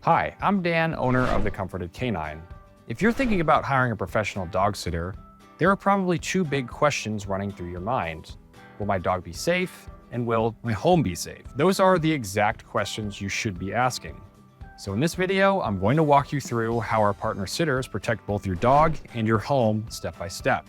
Hi, I'm Dan, owner of the Comforted Canine. If you're thinking about hiring a professional dog sitter, there are probably two big questions running through your mind. Will my dog be safe? And will my home be safe? Those are the exact questions you should be asking. So in this video, I'm going to walk you through how our partner sitters protect both your dog and your home step by step.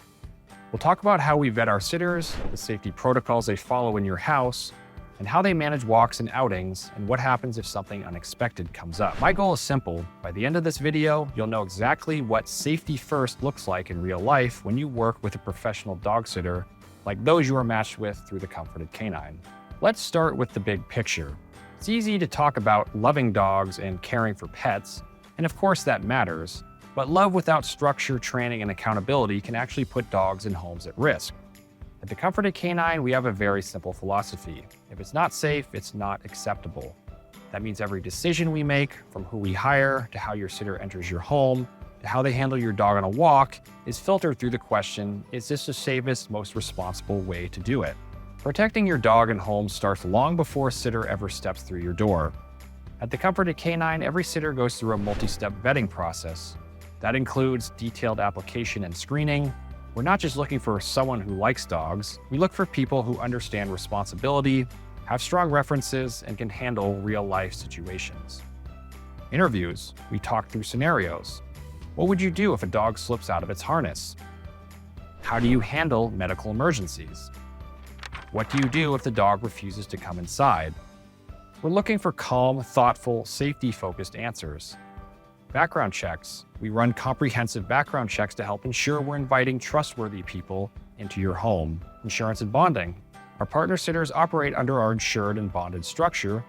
We'll talk about how we vet our sitters, the safety protocols they follow in your house, and how they manage walks and outings, and what happens if something unexpected comes up. My goal is simple. By the end of this video, you'll know exactly what safety first looks like in real life when you work with a professional dog sitter like those you are matched with through the Comforted Canine. Let's start with the big picture. It's easy to talk about loving dogs and caring for pets, and of course that matters, but love without structure, training, and accountability can actually put dogs and homes at risk. At the Comforted Canine, we have a very simple philosophy. If it's not safe, it's not acceptable. That means every decision we make, from who we hire, to how your sitter enters your home, to how they handle your dog on a walk, is filtered through the question, is this the safest, most responsible way to do it? Protecting your dog and home starts long before a sitter ever steps through your door. At the Comforted Canine, every sitter goes through a multi-step vetting process. That includes detailed application and screening. We're not just looking for someone who likes dogs. We look for people who understand responsibility, have strong references, and can handle real-life situations. Interviews. We talk through scenarios. What would you do if a dog slips out of its harness? How do you handle medical emergencies? What do you do if the dog refuses to come inside? We're looking for calm, thoughtful, safety-focused answers. Background checks. We run comprehensive background checks to help ensure we're inviting trustworthy people into your home. Insurance and bonding. Our partner sitters operate under our insured and bonded structure,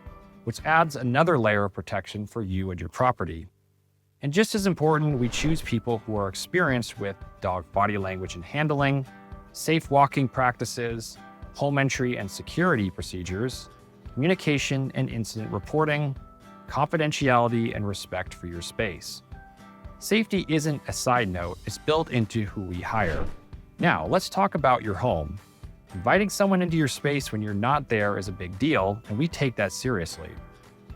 which adds another layer of protection for you and your property. And just as important, we choose people who are experienced with dog body language and handling, safe walking practices, home entry and security procedures, communication and incident reporting, confidentiality, and respect for your space. Safety isn't a side note, it's built into who we hire. Now, let's talk about your home. Inviting someone into your space when you're not there is a big deal, and we take that seriously.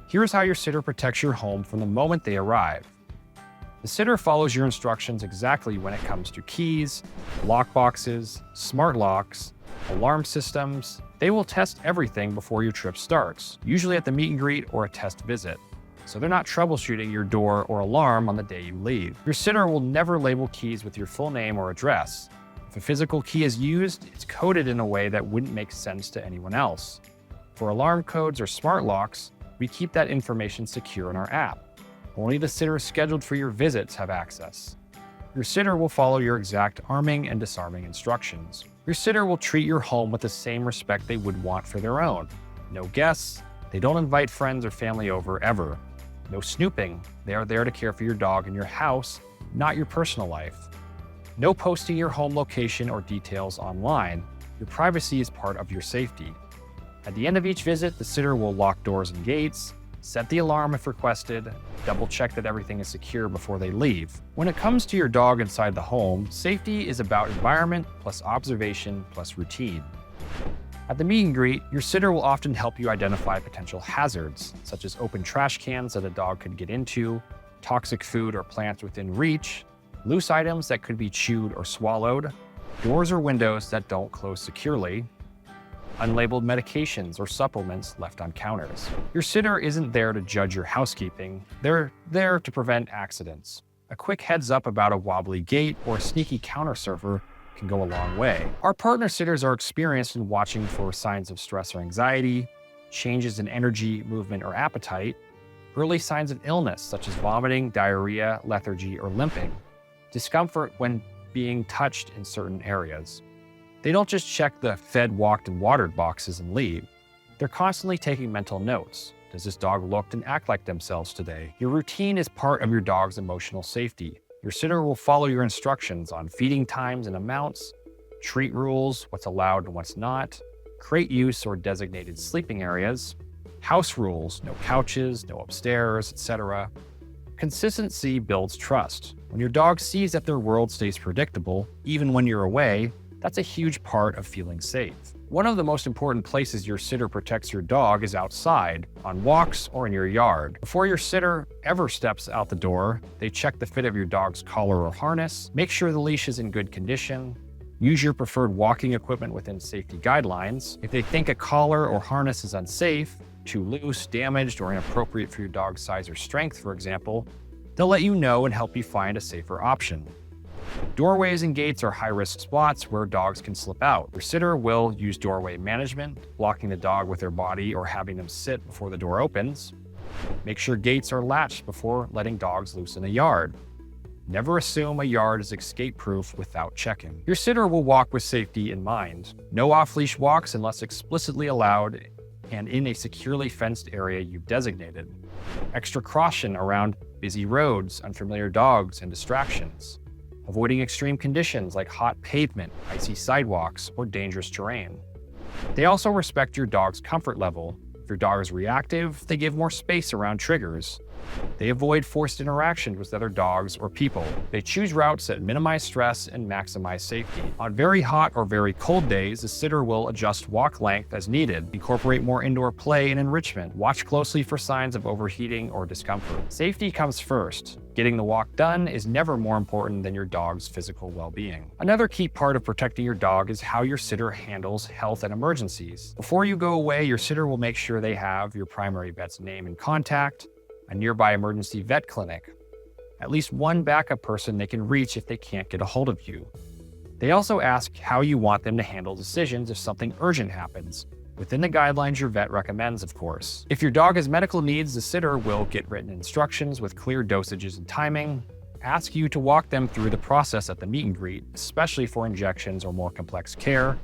Here's how your sitter protects your home from the moment they arrive. The sitter follows your instructions exactly when it comes to keys, lock boxes, smart locks, alarm systems. They will test everything before your trip starts, usually at the meet and greet or a test visit. So they're not troubleshooting your door or alarm on the day you leave. Your sitter will never label keys with your full name or address. If a physical key is used, it's coded in a way that wouldn't make sense to anyone else. For alarm codes or smart locks, we keep that information secure in our app. Only the sitters scheduled for your visits have access. Your sitter will follow your exact arming and disarming instructions. Your sitter will treat your home with the same respect they would want for their own. No guests. They don't invite friends or family over ever. No snooping. They are there to care for your dog in your house, not your personal life. No posting your home location or details online. Your privacy is part of your safety. At the end of each visit, the sitter will lock doors and gates, set the alarm if requested, double check that everything is secure before they leave. When it comes to your dog inside the home, safety is about environment plus observation plus routine. At the meet and greet, your sitter will often help you identify potential hazards, such as open trash cans that a dog could get into, toxic food or plants within reach, loose items that could be chewed or swallowed, doors or windows that don't close securely, unlabeled medications or supplements left on counters. Your sitter isn't there to judge your housekeeping, they're there to prevent accidents. A quick heads up about a wobbly gate or a sneaky counter surfer can go a long way. Our partner sitters are experienced in watching for signs of stress or anxiety, changes in energy, movement, or appetite, early signs of illness such as vomiting, diarrhea, lethargy, or limping, discomfort when being touched in certain areas. They don't just check the fed, walked, and watered boxes and leave. They're constantly taking mental notes. Does this dog look and act like themselves today? Your routine is part of your dog's emotional safety. Your sitter will follow your instructions on feeding times and amounts, treat rules, what's allowed and what's not, crate use or designated sleeping areas, house rules, no couches, no upstairs, etc. Consistency builds trust. When your dog sees that their world stays predictable, even when you're away, that's a huge part of feeling safe. One of the most important places your sitter protects your dog is outside, on walks, or in your yard. Before your sitter ever steps out the door, they check the fit of your dog's collar or harness, make sure the leash is in good condition, use your preferred walking equipment within safety guidelines. If they think a collar or harness is unsafe, too loose, damaged, or inappropriate for your dog's size or strength, for example, they'll let you know and help you find a safer option. Doorways and gates are high-risk spots where dogs can slip out. Your sitter will use doorway management, blocking the dog with their body or having them sit before the door opens. Make sure gates are latched before letting dogs loose in a yard. Never assume a yard is escape-proof without checking. Your sitter will walk with safety in mind. No off-leash walks unless explicitly allowed and in a securely fenced area you've designated. Extra caution around busy roads, unfamiliar dogs, and distractions. Avoiding extreme conditions like hot pavement, icy sidewalks, or dangerous terrain. They also respect your dog's comfort level. If your dog is reactive, they give more space around triggers. They avoid forced interactions with other dogs or people. They choose routes that minimize stress and maximize safety. On very hot or very cold days, the sitter will adjust walk length as needed, incorporate more indoor play and enrichment, watch closely for signs of overheating or discomfort. Safety comes first. Getting the walk done is never more important than your dog's physical well-being. Another key part of protecting your dog is how your sitter handles health and emergencies. Before you go away, your sitter will make sure they have your primary vet's name and contact, a nearby emergency vet clinic, at least one backup person they can reach if they can't get a hold of you. They also ask how you want them to handle decisions if something urgent happens, within the guidelines your vet recommends, of course. If your dog has medical needs, the sitter will get written instructions with clear dosages and timing, ask you to walk them through the process at the meet and greet, especially for injections or more complex care.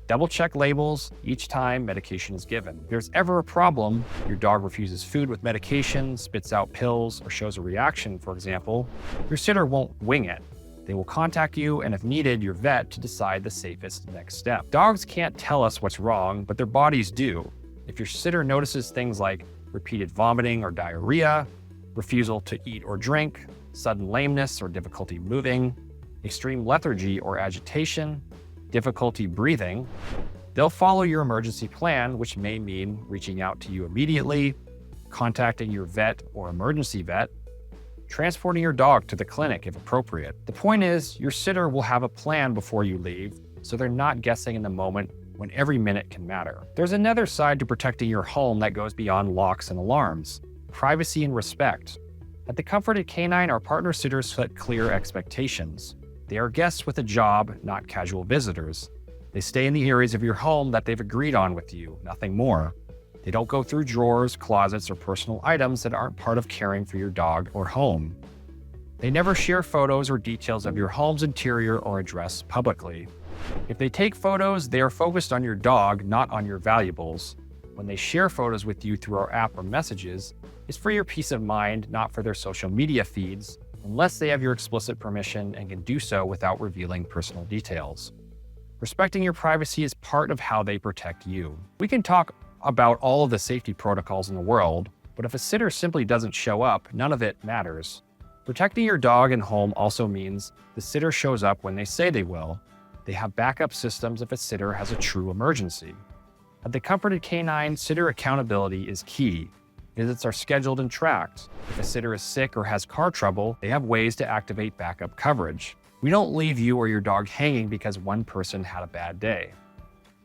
Double-check labels each time medication is given. If there's ever a problem, your dog refuses food with medication, spits out pills, or shows a reaction, for example, your sitter won't wing it. They will contact you and, if needed, your vet to decide the safest next step. Dogs can't tell us what's wrong, but their bodies do. If your sitter notices things like repeated vomiting or diarrhea, refusal to eat or drink, sudden lameness or difficulty moving, extreme lethargy or agitation, difficulty breathing, they'll follow your emergency plan, which may mean reaching out to you immediately, contacting your vet or emergency vet, transporting your dog to the clinic if appropriate. The point is, your sitter will have a plan before you leave, so they're not guessing in the moment when every minute can matter. There's another side to protecting your home that goes beyond locks and alarms: privacy and respect. At the Comforted Canine, our partner sitters set clear expectations. They are guests with a job, not casual visitors. They stay in the areas of your home that they've agreed on with you, nothing more. They don't go through drawers, closets, or personal items that aren't part of caring for your dog or home. They never share photos or details of your home's interior or address publicly. If they take photos, they are focused on your dog, not on your valuables. When they share photos with you through our app or messages, it's for your peace of mind, not for their social media feeds, unless they have your explicit permission and can do so without revealing personal details. Respecting your privacy is part of how they protect you. We can talk about all of the safety protocols in the world, but if a sitter simply doesn't show up, none of it matters. Protecting your dog and home also means the sitter shows up when they say they will. They have backup systems if a sitter has a true emergency. At the Comforted Canine, sitter accountability is key. Visits are scheduled and tracked. If a sitter is sick or has car trouble, they have ways to activate backup coverage. We don't leave you or your dog hanging because one person had a bad day.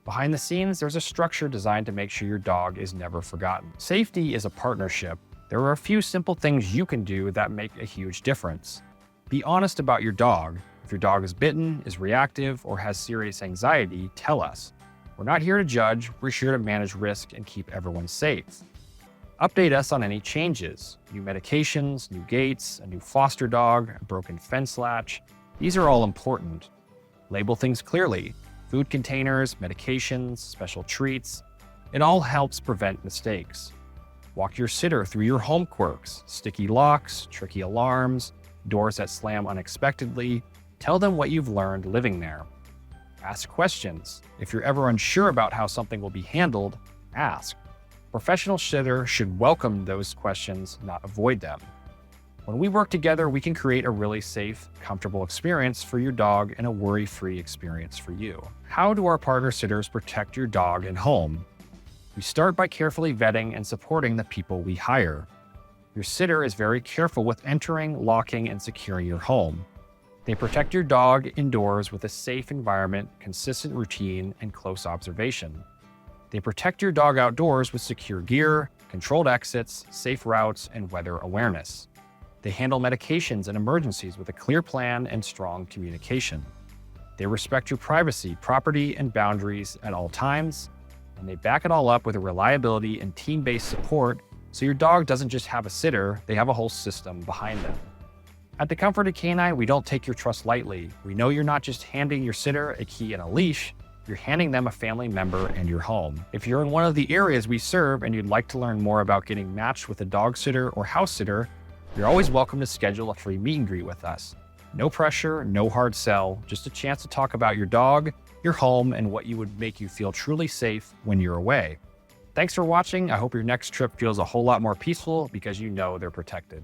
Behind the scenes, there's a structure designed to make sure your dog is never forgotten. Safety is a partnership. There are a few simple things you can do that make a huge difference. Be honest about your dog. If your dog is bitten, is reactive, or has serious anxiety, tell us. We're not here to judge, we're here to manage risk and keep everyone safe. Update us on any changes: new medications, new gates, a new foster dog, a broken fence latch. These are all important. Label things clearly: food containers, medications, special treats. It all helps prevent mistakes. Walk your sitter through your home quirks: sticky locks, tricky alarms, doors that slam unexpectedly. Tell them what you've learned living there. Ask questions. If you're ever unsure about how something will be handled, ask. Professional sitter should welcome those questions, not avoid them. When we work together, we can create a really safe, comfortable experience for your dog and a worry-free experience for you. How do our partner sitters protect your dog and home? We start by carefully vetting and supporting the people we hire. Your sitter is very careful with entering, locking, and securing your home. They protect your dog indoors with a safe environment, consistent routine, and close observation. They protect your dog outdoors with secure gear, controlled exits, safe routes, and weather awareness. They handle medications and emergencies with a clear plan and strong communication. They respect your privacy, property, and boundaries at all times, and they back it all up with a reliability and team-based support so your dog doesn't just have a sitter, they have a whole system behind them. At the Comforted Canine, we don't take your trust lightly. We know you're not just handing your sitter a key and a leash, you're handing them a family member and your home. If you're in one of the areas we serve and you'd like to learn more about getting matched with a dog sitter or house sitter, you're always welcome to schedule a free meet and greet with us. No pressure, no hard sell, just a chance to talk about your dog, your home, and what would make you feel truly safe when you're away. Thanks for watching. I hope your next trip feels a whole lot more peaceful because you know they're protected.